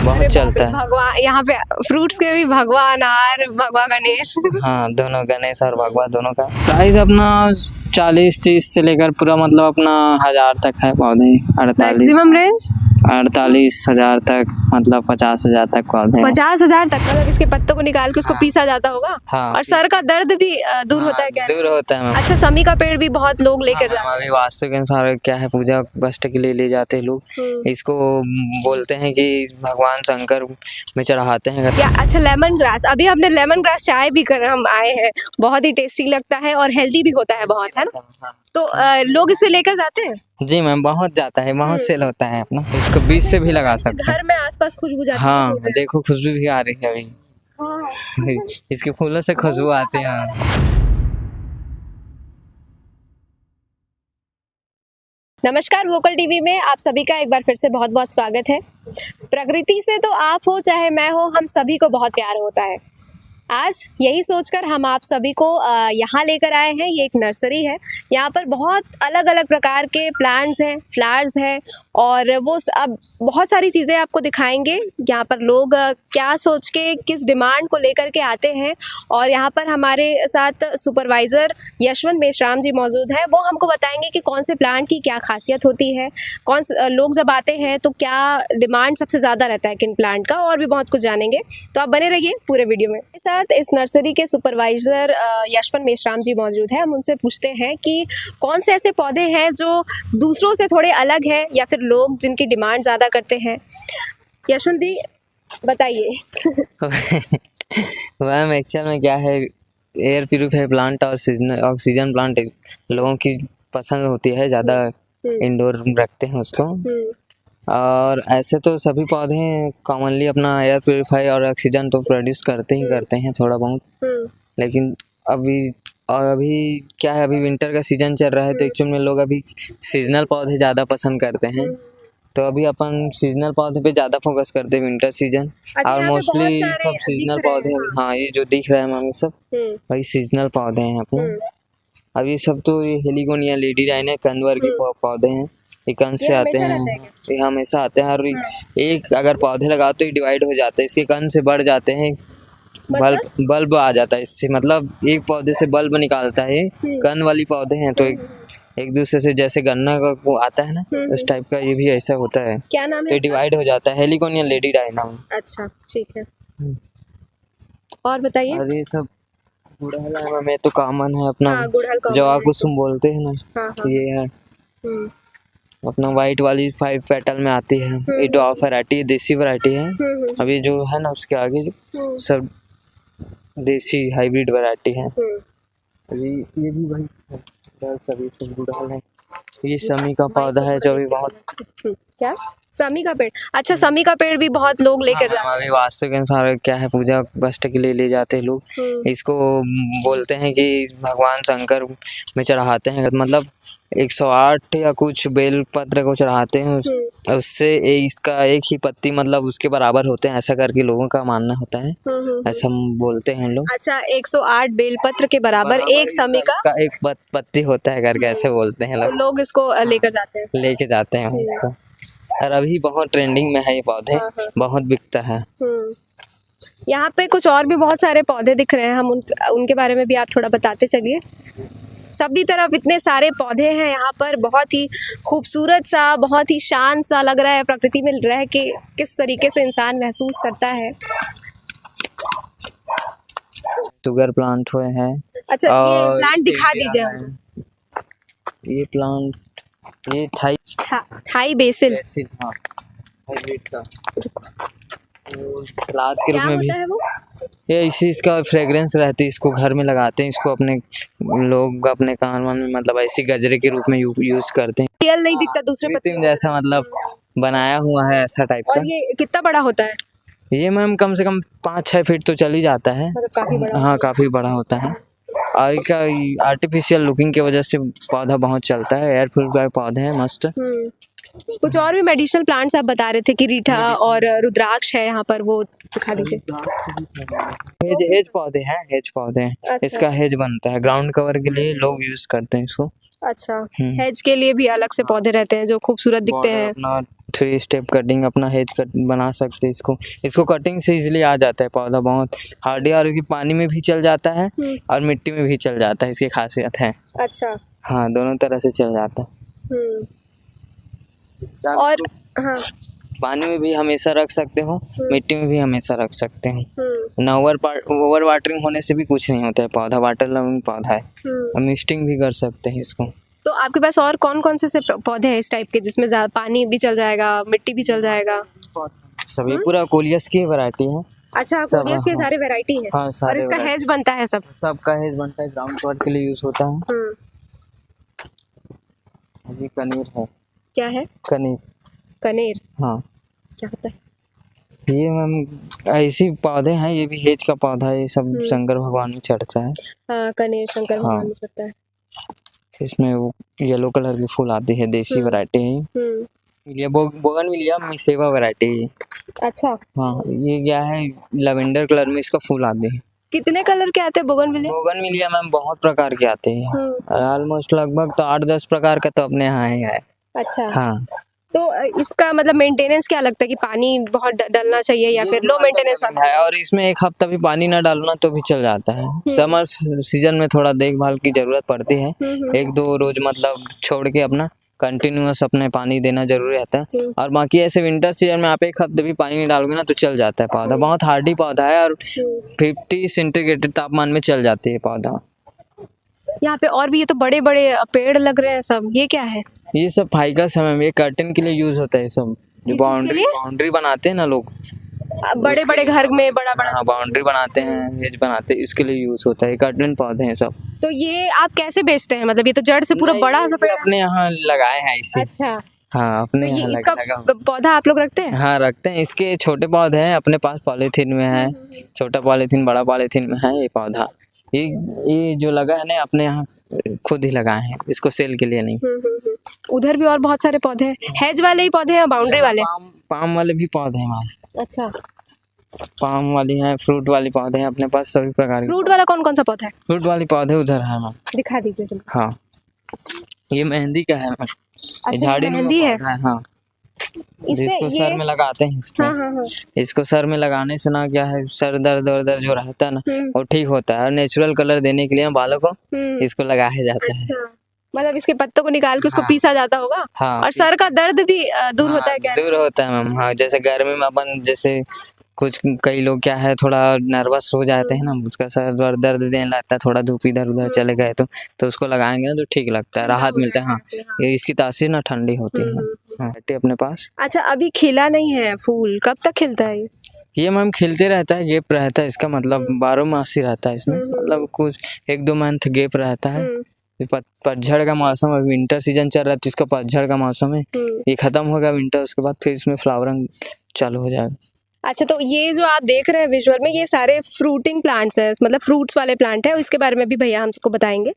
बहुत चलता है। भगवान यहाँ पे फ्रूट्स के भी भगवा अनार भगवा गणेश। हाँ, दोनों गणेश और भगवा दोनों का प्राइस अपना 40-30 से लेकर पूरा मतलब अपना 1000 तक है पौधे। मैक्सिमम रेंज 48,000 तक, मतलब 50,000 तक पौधे हैं। 50,000 तक। मतलब इसके पत्तों को निकाल के उसको हाँ। पीसा जाता होगा। हाँ, और सर का दर्द भी दूर होता है क्या? दूर होता है मैम। अच्छा, समी का पेड़ भी बहुत लोग लेकर हाँ, जाते हैं। अभी वास्तु के अनुसार क्या है, पूजा कष्ट के लिए ले जाते हैं लोग। इसको बोलते हैं कि भगवान शंकर में चढ़ाते हैं। क्या अच्छा, लेमन ग्रास, अभी हमने लेमन ग्रास चाय भी कर हम आए हैं, बहुत ही टेस्टी लगता है और हेल्दी भी होता है बहुत, है ना? तो लोग इसे लेकर जाते हैं। जी मैम, बहुत जाता है, बहुत सेल होता है अपना। इसको बीज से भी लगा सकते हैं। घर में आसपास खुशबू जाती है। हाँ, देखो खुशबू भी आ रही है अभी। हाँ। इसके फूलों से खुशबू आती है। नमस्कार, वोकल टीवी में आप सभी का एक बार फिर से बहुत बहुत स्वागत है। प्रकृति से तो आप हो चाहे मैं हो, हम सभी को बहुत प्यार होता है। आज यही सोचकर हम आप सभी को यहाँ लेकर आए हैं। ये एक नर्सरी है। यहाँ पर बहुत अलग अलग प्रकार के प्लांट्स हैं, फ्लावर्स हैं और वो अब बहुत सारी चीज़ें आपको दिखाएंगे। यहाँ पर लोग क्या सोच के किस डिमांड को लेकर के आते हैं। और यहाँ पर हमारे साथ सुपरवाइज़र यशवंत मेश्राम जी मौजूद हैं। वो हमको बताएंगे कि कौन से प्लांट की क्या खासियत होती है, कौन से लोग जब आते हैं तो क्या डिमांड सबसे ज़्यादा रहता है किन प्लांट का, और भी बहुत कुछ जानेंगे। तो आप बने रहिए पूरे वीडियो में। इस नर्सरी के सुपरवाइजर यशवंत मेश्राम जी मौजूद हैं। हम उनसे पूछते हैं कि कौन से ऐसे पौधे हैं जो दूसरों से थोड़े अलग हैं या फिर लोग जिनकी डिमांड ज़्यादा करते हैं। यशवंत जी बताइए। मैम एक्चुअल में क्या है, एयर प्यूरिफायर प्लांट और सीजनल ऑक्सीजन प्लांट लोगों की पसंद होती है, ज़्यादा इंडोर रखते हैं उसको। और ऐसे तो सभी पौधे कॉमनली अपना एयर प्योरीफाई और ऑक्सीजन तो प्रोड्यूस करते हैं थोड़ा बहुत। लेकिन अभी क्या है, अभी विंटर का सीजन चल रहा है तो एक्चुअल में लोग अभी सीजनल पौधे ज़्यादा पसंद करते हैं। तो अभी अपन सीजनल पौधे पे ज़्यादा फोकस करते हैं, विंटर सीजन। और मोस्टली सब सीजनल पौधे हैं। हाँ, ये जो दिख रहा है मैम, ये सब वही सीजनल पौधे हैं अपने। अब ये सब तो ये हेलिगोनिया, लेडी डायना, कन्वर के पौधे हैं। ये कंद से आते हैं, ये हमेशा आते हैं। और एक अगर पौधे लगाओ तो ये डिवाइड हो जाते हैं, इसके कंद से बढ़ जाते हैं, बल्ब आ जाता है इससे। मतलब एक पौधे से बल्ब निकालता है। ये कंद वाली पौधे हैं तो एक दूसरे से, जैसे गन्ना का वो आता है ना, उस टाइप का ये भी ऐसा होता है। क्या नाम है? तो डिवाइड हो जाता है, हेलिगोनिया, लेडी डायना। अच्छा, ठीक है। और बताइए। और ये सब गुड़हल में तो कॉमन है अपना। हाँ, गुड़हल कॉमन जवा है। कुसुम बोलते हैं ना। हाँ, हाँ। ये है अपना वाइट वाली 5 पेटल में आती है। ये डॉफ वैरायटी, देसी वैरायटी है। अभी जो है ना उसके आगे जो सब देसी हाइब्रिड वैरायटी है। अभी ये भी भाई सभी सब गुड़हल है। ये समी का पौधा है जो भी बहुत। क्या? समी का पेड़? अच्छा, समी का पेड़ भी बहुत लोग लेकर जाते हैं। अभी वास्तु के अनुसार क्या है, पूजा कष्ट के लिए ले जाते हैं लोग। इसको बोलते हैं कि भगवान शंकर में चढ़ाते हैं। मतलब 108 या कुछ बेल पत्र को चढ़ाते हैं। उससे इसका एक ही पत्ती मतलब उसके बराबर होते हैं, ऐसा करके लोगों का मानना होता है। ऐसा बोलते हैं लोग। अच्छा, 108 बेलपत्र के बराबर एक समी का एक पत्ती होता है करके ऐसे बोलते हैं तो लोग इसको लेकर जाते हैं। लेके जाते हैं इसको। और अभी बहुत ट्रेंडिंग में है ये पौधे, बहुत बिकता है। यहाँ पे कुछ और भी बहुत सारे पौधे दिख रहे हैं, हम उनके बारे में भी आप थोड़ा बताते चलिए। सभी तरफ इतने सारे पौधे हैं यहाँ पर, बहुत ही खूबसूरत सा, बहुत ही शांत सा लग रहा है। प्रकृति में रह के किस तरीके से इंसान महसूस करता है। शुगर प्लांट हुए हैं। अच्छा, ये प्लांट दिखा दीजिए। ये प्लांट, ये थाई बेसिल। हाँ, हाइब्रिड का सलाद के रूप में भी वो? ये इसी इसका फ्रेग्रेंस रहती है, इसको घर में लगाते हैं। इसको अपने लोग अपने कान वान में मतलब ऐसी गजरे के रूप में यूज करते हैं। रियल नहीं दिखता, दूसरे पत्ते जैसा मतलब बनाया हुआ है ऐसा टाइप का। और ये कितना बड़ा होता है? ये मैम कम से कम 5-6 फीट तो चल ही जाता है। काफी बड़ा। हाँ, काफी बड़ा होता है। और इसका आर्टिफिशियल लुकिंग की वजह से पौधा बहुत चलता है। एयर प्यूरिफायर पौधे हैं मस्त। कुछ और भी मेडिसिनल प्लांट्स आप बता रहे थे कि रीठा और रुद्राक्ष है यहाँ पर, वो दिखा दीजिए। हेज पौधे हैं, हेज पौधे हैं। अच्छा। इसका हेज बनता है, ग्राउंड कवर के लिए लोग यूज करते हैं इसको। अच्छा, हम्म। हेज के लिए भी अलग से पौधे रहते हैं जो खूबसूरत दिखते बॉर्डर हैं। अपना 3 स्टेप कटिंग अपना हेज कट बना सकते हैं इसको कटिंग से इजीली आ जाता है पौधा बहुत हार्डी और ये पानी में भी चल जाता है और मिट्टी में भी चल जाता है इसकी खासियत है। अच्छा। हाँ दोनों तरह से चल जाता है। और हाँ। पानी में भी हमेशा रख सकते हो मिट्टी में भी हमेशा रख सकते हो ना ओवर वाटरिंग होने से भी कुछ नहीं होता है पौधा वाटर लविंग पौधा है हम मिस्टिंग भी कर सकते हैं इसको। तो आपके पास और कौन कौन से पौधे हैं इस टाइप के जिसमें ज़्यादा पानी भी चल जाएगा मिट्टी भी चल जाएगा? सब ये पूरा कोलियस की वैरायटी है। अच्छा, सब, कोलियस की हाँ। सारी वैरायटी है। हाँ, सारे और इसका variety। हेज बनता है सब। सबका हेज बनता है ग्राउंड कवर के लिए यूज होता है। अभी कनीर है। क्या है? कनीर। कनेर हाँ क्या होता है? ये मैम ऐसी पौधे हैं ये भी हेज का पौधा है ये सब शंकर भगवान में चढ़ता है। हाँ, कनेर शंकर भगवान में चढ़ता है। इसमें वो येलो कलर की फूल आती है देसी वैरायटी है ये बोगनविलिया मिसेवा वैरायटी है। अच्छा। हाँ ये क्या है लैवेंडर कलर में इसका फूल आते हैं। कितने कलर के आते हैं बोगनविलिया? बोगनविलिया मैम बहुत प्रकार के आते हैं ऑलमोस्ट लगभग तो 8-10 प्रकार का तो अपने यहाँ ही है। अच्छा। हाँ तो इसका मतलब मेंटेनेंस क्या लगता है कि पानी बहुत डलना चाहिए या फिर लो मेंटेनेंस वाला? है और इसमें एक हफ्ता भी पानी ना डालना तो भी चल जाता है। समर सीजन में थोड़ा देखभाल की जरूरत पड़ती है 1-2 रोज मतलब छोड़ के अपना कंटिन्यूअस अपने पानी देना जरूरी रहता है और बाकी ऐसे विंटर सीजन में आप एक हफ्ते भी पानी नहीं डालोगे ना तो चल जाता है पौधा बहुत हार्डी पौधा है और 50 सेंटीग्रेड तापमान में चल जाती है पौधा। यहाँ पे और भी ये तो बड़े बड़े पेड़ लग रहे हैं सब, ये क्या है? ये सब फाइकस है मैम ये कर्टन के लिए यूज होता है सब जो बाउंड्री बनाते हैं ना लोग बड़े बड़े घर में बड़ा बड़ा। हाँ बाउंड्री बनाते हैं हेज बनाते हैं इसके लिए यूज होता है कर्टन पौधे हैं सब। तो ये आप कैसे बेचते हैं मतलब ये तो जड़ से पूरा नहीं, बड़ा ये सा पेड़ है। अपने यहाँ लगाए हैं इसे। अच्छा। हाँ तो अपने ये यहाँ इसका लगा पौधा आप लोग रखते हैं? हाँ रखते हैं इसके छोटे पौधे हैं अपने पास पॉलीथीन में है छोटा पॉलीथीन बड़ा पॉलीथीन में है ये पौधा ये जो लगा है ना अपने यहाँ खुद ही लगाए हैं इसको सेल के लिए नहीं। उधर भी और बहुत सारे पौधे हैं हेज वाले ही पौधे हैं बाउंड्री वाले? पाम वाले भी पौधे हैं मैम। अच्छा। पाम वाली हैं फ्रूट वाली पौधे हैं अपने पास सभी प्रकार के। फ्रूट वाला कौन कौन सा पौधा है? फ्रूट वाली पौधे उधर है मैम दिखा दीजिए जल्दी। हाँ ये मेहंदी का है मैम अच्छा, झाड़ी मेहंदी है। हाँ इसको सर में लगाते हैं इसमें हाँ। इसको सर में लगाने से ना क्या है सर दर्द जो रहता है ना वो ठीक होता है और नेचुरल कलर देने के लिए बालों को इसको लगाया जाता है। अच्छा। मतलब इसके पत्तों को निकाल के उसको पीसा जाता होगा। हाँ और सर का दर्द भी दूर होता है क्या? दूर होता है मैम हाँ जैसे गर्मी में अपन जैसे कुछ कई लोग क्या है थोड़ा नर्वस हो जाते हैं ना उसका सर दर्द देने लगता है थोड़ा धूप इधर उधर चले गए तो उसको लगाएंगे ना तो ठीक लगता है राहत मिलता है। हाँ ये इसकी तासीर ना ठंडी होती है। हाँ अपने पास। अच्छा अभी खिला नहीं है फूल कब तक खिलता है ये मैम खिलते रहता है गैप रहता है इसका मतलब 12 मास ही रहता है इसमें मतलब कुछ 1-2 मंथ गैप रहता है। पतझड़ का मौसम है विंटर सीजन चल रहा है तो इसका पतझड़ का मौसम है ये खत्म होगा विंटर उसके बाद फिर इसमें फ्लावरिंग चालू हो जाएगा। अच्छा तो ये जो आप देख रहे हैं विजुअल में ये सारे फ्रूटिंग प्लांट्स हैं मतलब फ्रूट्स वाले प्लांट है इसके बारे में भी भैया हमको बताएंगे।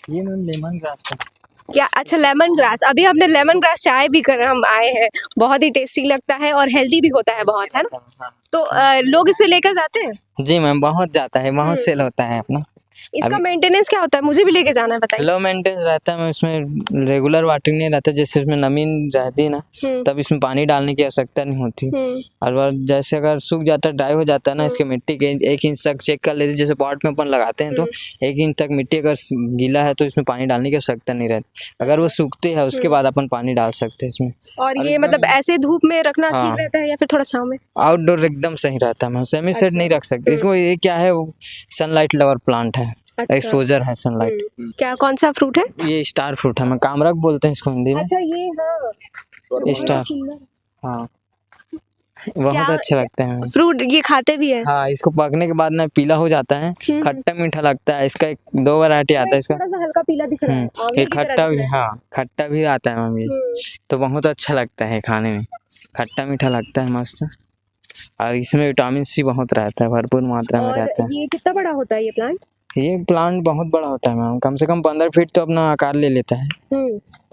ये मैम लेमन ग्रास का क्या? अच्छा लेमन ग्रास अभी हमने लेमन ग्रास चाय भी कर हम आए हैं बहुत ही टेस्टी लगता है और हेल्दी भी होता है बहुत है ना। तो लोग इसे लेकर जाते हैं? जी मैम बहुत जाता है बहुत सेल होता है अपना। इसका मेंटेनेंस क्या होता है मुझे भी लेके जाना है बताइए। लो मेंटेनेंस रहता है इसमें रेगुलर वाटरिंग नहीं रहता जैसे इसमें नमी रहती है ना तब इसमें पानी डालने की आवश्यकता नहीं होती और जैसे अगर सूख जाता है ड्राई हो जाता है ना इसके मिट्टी के 1 इंच तक चेक कर लेते जैसे पॉट में अपन लगाते हैं तो 1 इंच तक मिट्टी अगर गीला है तो इसमें पानी डालने की आवश्यकता नहीं रहती अगर वो सूखते हैं उसके बाद अपन पानी डाल सकते हैं इसमें। और ये मतलब ऐसे धूप में रखना ठीक रहता है या फिर थोड़ा छांव में? आउटडोर एकदम सही रहता है मैम सेमी सेट नहीं रख सकते इसको ये क्या है वो सनलाइट लवर प्लांट है। अच्छा। एक्सपोजर है सनलाइट। क्या कौन सा फ्रूट है? ये स्टार फ्रूट है मैं कामरक बोलते हैं इसको हिंदी में। अच्छा ये हाँ स्टार हाँ बहुत अच्छा लगता है फ्रूट ये खाते भी है? हाँ इसको पकने के बाद ना पीला हो जाता है खट्टा मीठा लगता है इसका 2 वैरायटी आता है इसका थोड़ा सा हल्का पीला दिख रहा है ये खट्टा भी हाँ खट्टा भी आता है मम्मी तो बहुत अच्छा लगता है खाने में खट्टा मीठा लगता है मस्त और इसमें विटामिन सी बहुत रहता है भरपूर मात्रा में रहता है। ये कितना बड़ा होता है ये प्लांट? ये प्लांट बहुत बड़ा होता है मैम, कम से कम 15 फीट तो अपना आकार ले लेता है।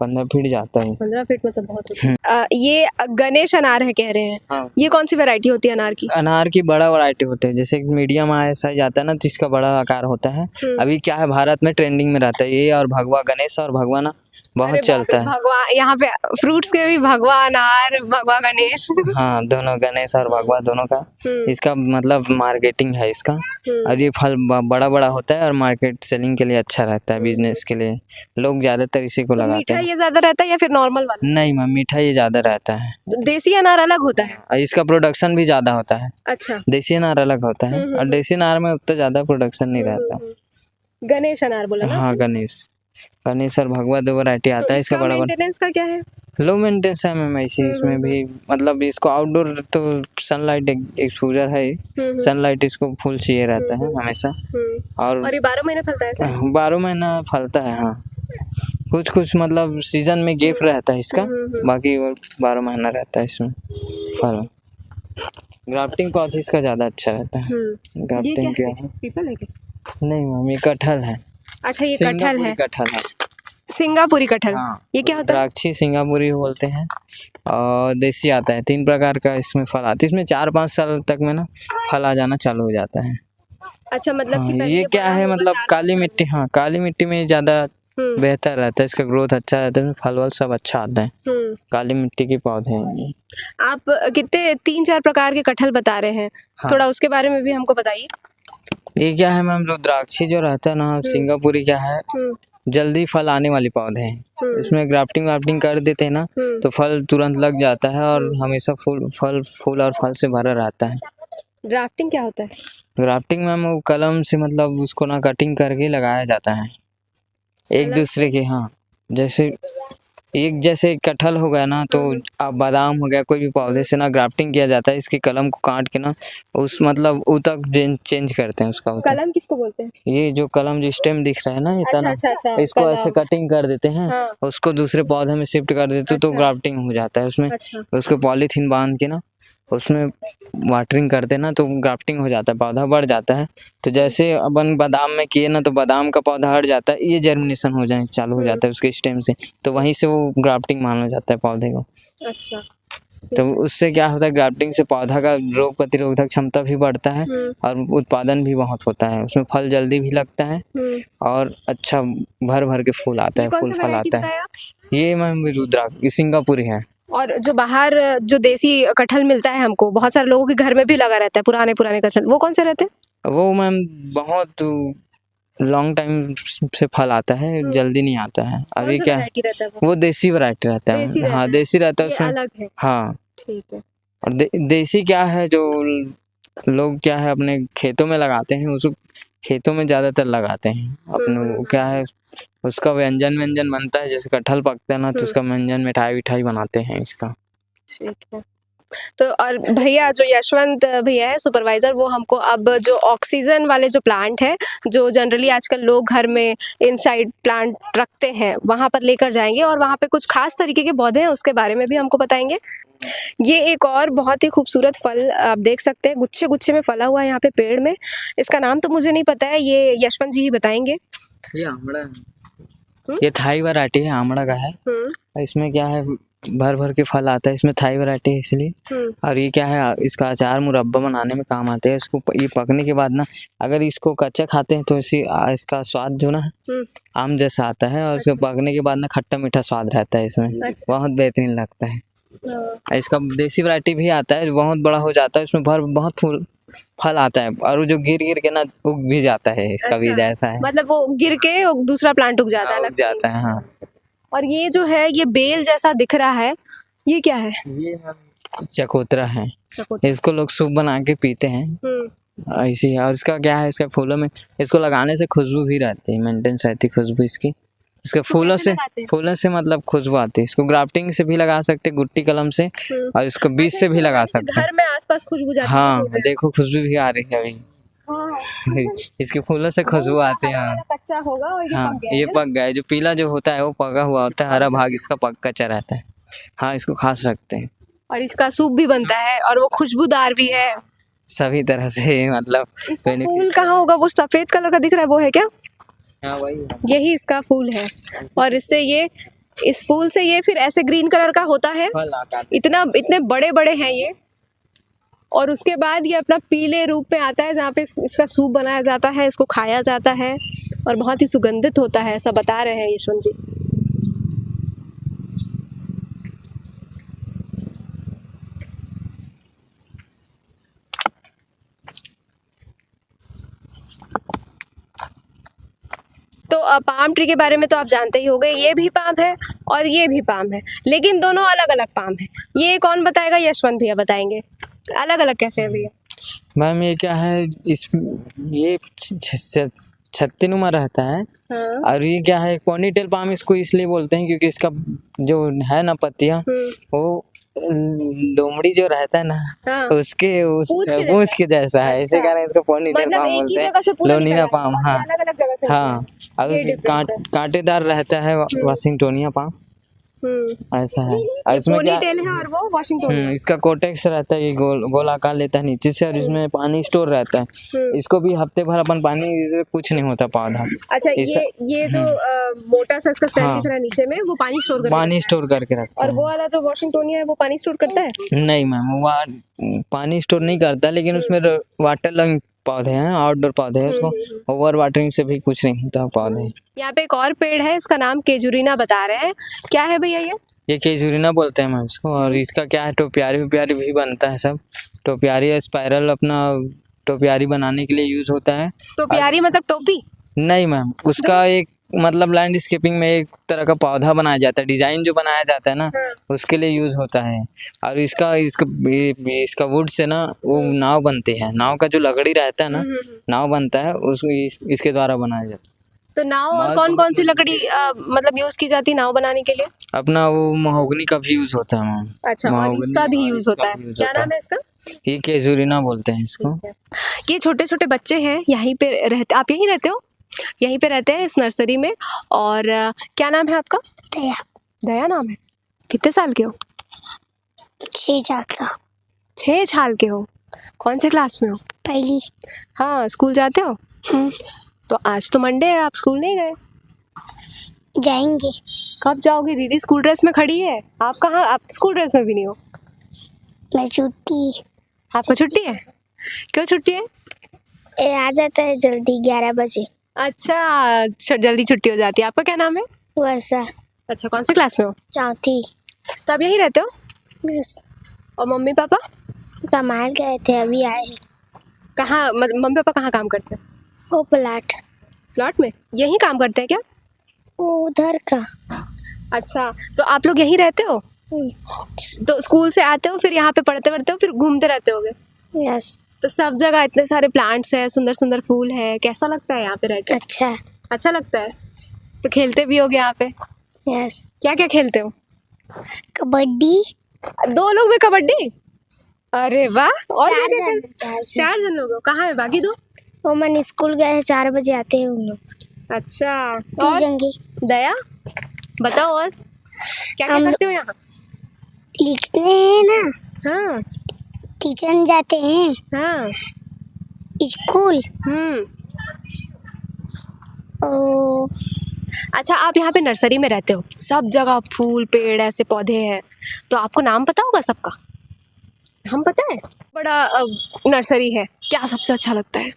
15 फीट जाता है। 15 फीट में तो बहुत होता है। ये गणेश अनार है कह रहे हैं। हाँ। ये कौन सी वैरायटी होती है अनार की? अनार की बड़ा वैरायटी होते हैं, जैसे मीडियम साइज आता है ना, तो इसका बड़ा आकार होता है। अभी क्या है, भारत में ट्रेंडिंग में रहता है ये, और भगवा गणेश और भगवा ना बहुत चलता है। भगवा, यहाँ पे फ्रूट्स के भी भगवा अनार, भगवा गणेश। हाँ, दोनों गणेश और भगवा दोनों का इसका मतलब मार्केटिंग है इसका। और ये फल बड़ा बड़ा होता है और मार्केट सेलिंग के लिए अच्छा रहता है, बिजनेस के लिए लोग ज्यादातर इसी को लगाते मीठा हैं। ये ज्यादा रहता है या फिर नॉर्मल वाला? नहीं मैम, मीठा ये ज्यादा रहता है। देसी अनार अलग होता है? और इसका प्रोडक्शन भी ज्यादा होता है। अच्छा। देसी अनार अलग होता है, और देसी अनार में उतना ज्यादा प्रोडक्शन नहीं रहता। गणेश अनार बोला ना? हाँ, गणेश और भगवा दो वैरायटी आता है इसका बड़ा बड़ा। मेंटेनेंस का क्या है? लो मेंटेनेंस है मैम ऐसी, इसमें भी मतलब इसको आउटडोर तो सनलाइट एक्सपोजर है, सनलाइट इसको फुल चाहिए रहता है हमेशा। और ये 12 महीने फलता है ऐसा? 12 महीना फलता है। हाँ, कुछ मतलब सीजन में गैप रहता है इसका, बाकी और 12 महीना रहता है इसमें फल। ग्राफ्टिंग पौधे इसका ज्यादा अच्छा रहता है। ग्राफ्टिंग क्या है? पीपल है क्या? नहीं मैम, ये कटहल है। अच्छा, ये कटहल है। कटहल है, सिंगापुरी कटहल। हाँ। ये क्या होता है? द्राक्षी सिंगापुरी बोलते हैं, और देसी आता है। 3 प्रकार का इसमें फल आता है। इसमें 4-5 साल तक में ना फल आ जाना चालू हो जाता है। अच्छा, मतलब हाँ, कि पहले ये क्या बड़ा है, होगा मतलब 4-5 काली साल मिट्टी, हाँ काली मिट्टी में ज़्यादा बेहतर रहता है, इसका ग्रोथ अच्छा रहता है, फल वल सब अच्छा आता है। काली मिट्टी के पौधे हैं ये। आप कितने 3-4 प्रकार के कटहल बता रहे हैं? हाँ। थोड़ा उसके बारे में भी हमको बताइए। ये क्या है मैम, रुद्राक्षी जो रहता है ना, सिंगापुरी क्या है, जल्दी फल आने वाली पौधे हैं। इसमें ग्राफ्टिंग कर देते हैं ना, तो फल तुरंत लग जाता है और हमेशा फूल और फल से भरा रहता है। ग्राफ्टिंग क्या होता है? ग्राफ्टिंग मैम वो कलम से मतलब उसको ना कटिंग करके लगाया जाता है एक दूसरे के। हाँ, जैसे कटहल हो गया ना, तो अब बादाम हो गया, कोई भी पौधे से ना ग्राफ्टिंग किया जाता है। इसकी कलम को काट के ना उस मतलब उतक चेंज करते हैं उसका। कलम किसको बोलते हैं? ये जो कलम जो स्टेम दिख रहा है ना, इतना अच्छा, इसको ऐसे कटिंग कर देते हैं। हाँ। उसको दूसरे पौधे में शिफ्ट कर देते तो ग्राफ्टिंग हो जाता है उसमें। उसको पॉलीथीन बांध के ना उसमें वाटरिंग करते ना, तो ग्राफ्टिंग हो जाता है, पौधा बढ़ जाता है। तो जैसे अपन बादाम में किए ना, तो बादाम का पौधा हट जाता है, ये जर्मिनेशन हो जाए चालू हो जाता है उसके स्टेम से, तो वहीं से वो ग्राफ्टिंग माना जाता है पौधे को। अच्छा। तो उससे क्या होता है, ग्राफ्टिंग से पौधा का रोग प्रतिरोधक क्षमता भी बढ़ता है और उत्पादन भी बहुत होता है। उसमें फल जल्दी भी लगता है और अच्छा भर के फूल आता है, फूल फल आता है। ये मैम रुद्राक्ष सिंगापुरी है। और जो बाहर जो देसी कटहल मिलता है हमको, बहुत सारे लोगों के घर में भी लगा रहता है, पुराने कटहल, वो कौन से रहते हैं? वो मैम बहुत लॉन्ग टाइम से फल आता है, जल्दी नहीं आता है। अभी क्या रहता है वो देसी वैरायटी रहता है। हाँ, देसी रहता है उसमें अलग है। हाँ, ठीक है। और देसी क्या है, जो लोग क्या है अपने खेतों में लगाते हैं, उसको खेतों में ज्यादातर लगाते हैं अपने। क्या है, उसका व्यंजन बनता है, जैसे कटहल पकता है ना, तो उसका व्यंजन मिठाई बनाते हैं इसका। ठीक है। तो और भैया जो यशवंत भैया है सुपरवाइजर, वो हमको अब जो ऑक्सीजन वाले जो प्लांट है, जो जनरली आजकल लोग घर में इनसाइड प्लांट रखते हैं, वहाँ पर लेकर जाएंगे और वहाँ पे कुछ खास तरीके के पौधे हैं उसके बारे में भी हमको बताएंगे। ये एक और बहुत ही खूबसूरत फल आप देख सकते हैं, गुच्छे में फला हुआ है यहाँ पे पेड़ में। इसका नाम तो मुझे नहीं पता है, ये यशवंत जी ही बताएंगे। ये आमड़ा है, ये थाई वैरायटी है, आमड़ा का है। इसमें क्या है, भर के फल आता है, इसमें थाई वैरायटी है इसलिए। और ये क्या है, इसका अचार मुरब्बा बनाने में काम आते हैं। इसको ये पकने के बाद ना, अगर इसको कच्चा खाते हैं तो इसका स्वाद जो ना आम जैसा आता है, और इसको पकने के बाद ना खट्टा मीठा स्वाद रहता है इसमें। बहुत बेहतरीन लगता है। इसका देसी वैरायटी भी आता है, बहुत बड़ा हो जाता है, इसमें बहुत फल आता है, और जो गिर के ना उग भी जाता है। इसका बीज ऐसा है, मतलब वो गिर के दूसरा प्लांट उग जाता है, उग जाता है। हाँ। और ये जो है, ये बेल जैसा दिख रहा है, ये क्या है? ये चकोतरा है। इसको लोग सूप बना के पीते हैं ऐसी है। और इसका क्या है, इसके फूलों में इसको लगाने से खुशबू भी रहती है, मेंटेनेंस रहती है खुशबू इसकी। इसके फूलों से मतलब खुशबू आती है। इसको ग्राफ्टिंग से भी लगा सकते, गुट्टी कलम से, और इसको बीज से भी लगा सकते हैं। घर में आसपास खुशबू जाती है। हाँ, देखो खुशबू भी आ रही है अभी। इसके फूलों से खुशबू आती है। कच्चा होगा और ये पक गया है। जो पीला जो होता है वो पका हुआ होता है, हरा भाग इसका कच्चा रहता है। हाँ, इसको खा सकते हैं। और इसका सूप भी बनता है और वो खुशबूदार भी है। सभी तरह से मतलब इसका benefit- फूल कहाँ होगा? वो सफेद कलर का दिख रहा है, वो है क्या? हाँ वही है। यही इसका फूल है। और इससे ये, इस फूल से ये फिर ऐसे ग्रीन कलर का होता है। फल आता है। इतने बड़े बड़े हैं ये। और उसके बाद ये अपना पीले रूप में आता है, जहाँ पे इसका सूप बनाया जाता है, इसको खाया जाता है और बहुत ही सुगंधित होता है, ऐसा बता रहे हैं यशवंत जी। तो पाम ट्री के बारे में तो आप जानते ही होंगे, ये भी पाम है और ये भी पाम है, लेकिन दोनों अलग अलग पाम है। ये कौन बताएगा? यशवंत भैया बताएंगे। अलग अलग कैसे है भैया? मैम ये क्या है, इस ये छत्तीनुमा रहता है। हाँ। और ये क्या है, पोनीटेल पाम इसको इसलिए बोलते हैं क्योंकि इसका जो है ना पत्तियां, वो लोमड़ी जो रहता है ना, हाँ। उसके पूंछ के जैसा है, इसी अच्छा। कारण इसको पोनीटेल मतलब पाम एक ही बोलते जगह से हैं, पूरा लोनिना निकल पाम। आता है, हाँ अलग अलग जगह से हाँ। निकलता है। ये और difference है। कांटेदार रहता है वाशिंगटोनिया पाम, ऐसा है। और इसमें क्या, पोनीटेल है और वो वाशिंगटन। इसका कोटेक्स रहता है, ये गोल आकार लेता है नीचे से, और इसमें पानी स्टोर रहता है। इसको भी हफ्ते भर अपन पानी, इससे कुछ नहीं होता पौधा। अच्छा, ये जो मोटा सा इसका स्टेम हाँ। दिख रहा है नीचे में, वो पानी स्टोर करके पानी स्टोर करके रखता है। रखता और है। वो वाला जो वाशिंगटोनिया है वो पानी स्टोर करता है? नहीं मैम, वो पानी स्टोर नहीं करता, लेकिन उसमें वाटर लंग पौधे हैं, आउटडोर पौधे हैं, उसको ओवर वाटरिंग से भी कुछ नहीं होता पौधे। यहाँ पे एक और पेड़ है, इसका नाम केजुरीना बता रहे हैं। क्या है भैया ये केजुरीना बोलते हैं मैम इसको। और इसका क्या है, टोपियारी भी बनता है सब। टोपियारी स्पाइरल अपना टोपियारी बनाने के लिए यूज होता है। टोपियारी मतलब टोपी? नहीं मैम, उसका एक मतलब लैंडस्केपिंग में एक तरह का पौधा बनाया जाता है, डिजाइन जो बनाया जाता है ना, उसके लिए यूज होता है। और इसका वुड से ना वो नाव बनती है, नाव का जो लकड़ी रहता है ना, नाव बनता है, उसको इसके द्वारा बनाया जाता है। तो नाव और कौन कौन सी लकड़ी मतलब यूज की जाती है नाव बनाने के लिए? अपना वो महोगनी का भी यूज होता है मैम। अच्छा, और इसका भी यूज होता है। क्या नाम है इसका? ये केजुरीना बोलते हैं इसको। ये छोटे छोटे बच्चे हैं, यहीं पे रहते, आप यहीं रहते हो? यहीं पे रहते हैं इस नर्सरी में। और क्या नाम है आपका? दया। दया नाम है। कितने साल के हो? 6 साल का। 6 साल के हो। कौन से क्लास में हो? पहली। हाँ, स्कूल जाते हो? तो आज तो मंडे है, आप स्कूल नहीं गए? जाएंगे। कब जाओगे? दीदी स्कूल ड्रेस में खड़ी है, आप कहाँ? आप स्कूल ड्रेस में भी नहीं हो। मैं छुट्टी। आपको छुट्टी है? क्यों छुट्टी है? आ जाता है जल्दी 11 बजे। अच्छा, जल्दी छुट्टी हो जाती है। आपका क्या नाम है? वर्षा। अच्छा, कौन से क्लास में हो? 4थी। तो आप यहीं रहते हो? बस। और मम्मी पापा कमाल गए थे, अभी आए। कहाँ? मम्मी पापा कहाँ काम करते हैं? वो प्लॉट में यहीं काम करते हैं क्या? वो उधर का। अच्छा, तो आप लोग यहीं रहते हो? तो स्कूल से आते हो, फिर यहाँ पे पढ़ते हो, फिर घूमते रहते होगे? यस। तो सब जगह इतने सारे प्लांट्स है, सुंदर सुंदर फूल है, कैसा लगता है यहाँ पे रह के? अच्छा। अच्छा लगता है। तो खेलते भी होगे यहाँ पे? यस। क्या क्या खेलते हो? कबड्डी। 2 लोग में कबड्डी? अरे वाह। और क्या क्या खेलते? 4 जन लोग हो। कहाँ है बाकी 2? वो मन स्कूल गए हैं, 4 बजे आते हैं उन लोग। अच्छा, और जाएंगे। दया बताओ, और क्या क्या करते हो यहाँ? लिखते हैं ना। हाँ टीचर जाते हैं हाँ। स्कूल। ओ। अच्छा, आप यहाँ पे नर्सरी में रहते हो, सब जगह फूल पेड़ ऐसे पौधे हैं, तो आपको नाम पता होगा सबका? हम पता है? बड़ा नर्सरी है, क्या सबसे अच्छा लगता है?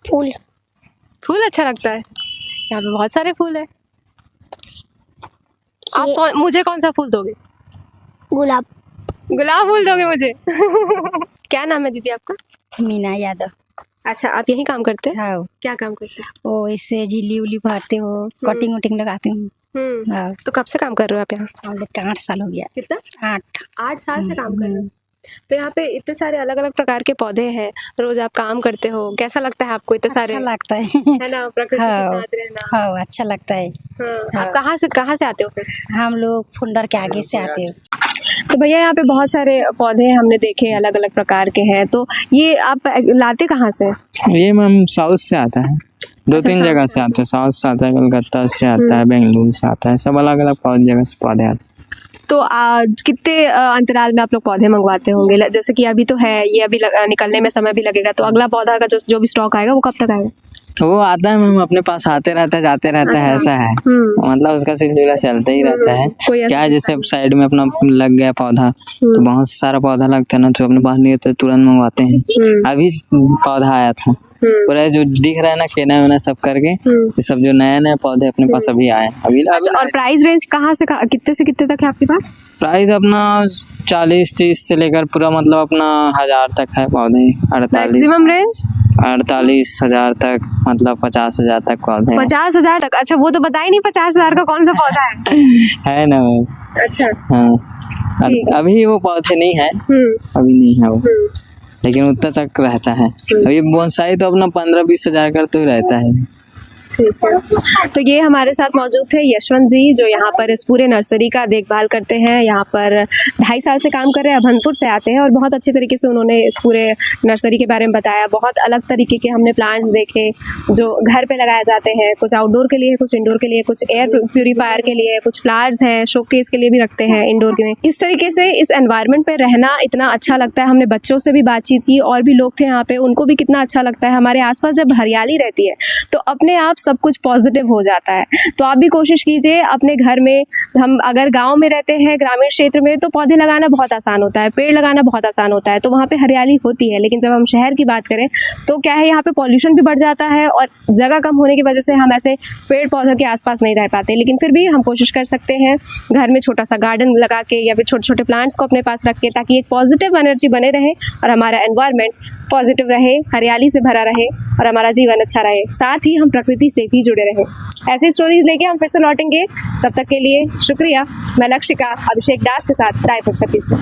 फूल। फूल अच्छा लगता है। यहाँ पे बहुत सारे फूल है। आप मुझे कौन सा फूल दोगे? गुलाब। गुलाब फूल दोगे मुझे? क्या नाम है दीदी आपका? मीना यादव। अच्छा, आप यही काम करते हैं? हाँ। क्या काम करते हैं? वो इससे झिल्ली उली भरते हो, कटिंग वटिंग लगाते हूँ। हाँ। तो कब से काम कर रहे हो आप यहाँ? हम लोग का 8 साल हो गया। कितना? 8 साल से काम कर रहे हो। तो यहाँ पे इतने सारे अलग अलग प्रकार के पौधे हैं, रोज आप काम करते हो, कैसा लगता है आपको? इतने सारे अच्छा लगता है। है ना, प्रकृति के साथ रहना। हाँ, अच्छा लगता है। हाँ। आप कहाँ से आते हो फिर? हम लोग फुंडर के आगे से आते हो। तो भैया यहाँ पे बहुत सारे पौधे हमने देखे, अलग अलग प्रकार के हैं, तो ये आप लाते कहाँ से? ये मैम साउथ से आता है, 2-3 जगह से आता है। साउथ से आता है, कलकत्ता से आता है, बेंगलुरु से आता है, सब अलग अलग जगह से पौधे आते हैं। तो कितने अंतराल में आप लोग पौधे मंगवाते होंगे? जैसे कि अभी तो है ये, अभी निकलने में समय भी लगेगा, तो अगला पौधा का जो भी स्टॉक आएगा वो कब तक आएगा? वो आता है मैम, अपने पास आते रहता है जाते रहता है, ऐसा है। मतलब उसका सिलसिला चलता ही रहता है। क्या है, जैसे साइड में अपना लग गया पौधा, तो बहुत सारा पौधा लगता है ना, तो अपने पास नहीं होता तुरंत मंगवाते हैं। अभी पौधा आया था पूरा जो दिख रहा है ना, केना वेना सब करके, ये सब जो नए नए पौधे अपने पास अभी आए अभी। और प्राइस रेंज कहाँ से कितने तक है आपके पास? प्राइस अपना 40-30 से लेकर पूरा मतलब अपना 1000 तक है पौधे। 48,000 तक, मतलब 50,000 तक पौधे। 50,000 तक? अच्छा, वो तो बता ही नहीं 50,000 का कौन सा पौधा है। है ना। अच्छा हाँ, अभी वो पौधे नहीं है, अभी नहीं है वो, लेकिन उतना तक रहता है। अभी बोनसाई तो अपना 15-20 हजार का तो ही रहता है। ठीक है। तो ये हमारे साथ मौजूद थे यशवंत जी, जो यहाँ पर इस पूरे नर्सरी का देखभाल करते हैं। यहाँ पर 2.5 साल से काम कर रहे हैं, अभनपुर से आते हैं, और बहुत अच्छे तरीके से उन्होंने इस पूरे नर्सरी के बारे में बताया। बहुत अलग तरीके के हमने प्लांट्स देखे जो घर पे लगाए जाते हैं, कुछ आउटडोर के लिए, कुछ इंडोर के लिए, कुछ एयर प्यूरीफायर के लिए, कुछ फ्लावर्स हैं, शोकेस के लिए भी रखते हैं इंडोर के में। इस तरीके से इस एनवायरनमेंट पे रहना इतना अच्छा लगता है। हमने बच्चों से भी बातचीत की, और भी लोग थे यहाँ पे, उनको भी कितना अच्छा लगता है। हमारे आसपास जब हरियाली रहती है तो अपने आप सब कुछ पॉजिटिव हो जाता है। तो आप भी कोशिश कीजिए अपने घर में। हम अगर गांव में रहते हैं, ग्रामीण क्षेत्र में, तो पौधे लगाना बहुत आसान होता है, पेड़ लगाना बहुत आसान होता है, तो वहाँ पे हरियाली होती है। लेकिन जब हम शहर की बात करें तो क्या है, यहाँ पे पॉल्यूशन भी बढ़ जाता है, और जगह कम होने की वजह से हम ऐसे पेड़ पौधों के आसपास नहीं रह पाते। लेकिन फिर भी हम कोशिश कर सकते हैं घर में छोटा सा गार्डन लगा के, या फिर छोटे छोटे प्लांट्स को अपने पास रख के, ताकि एक पॉजिटिव एनर्जी बने रहे और हमारा एनवायरनमेंट पॉजिटिव रहे, हरियाली से भरा रहे, और हमारा जीवन अच्छा रहे, साथ ही हम प्रकृति से भी जुड़े रहें। ऐसी स्टोरीज लेके हम फिर से लौटेंगे। तब तक के लिए शुक्रिया। मैं लक्षिका अभिषेक दास के साथ रायपुर 36 में।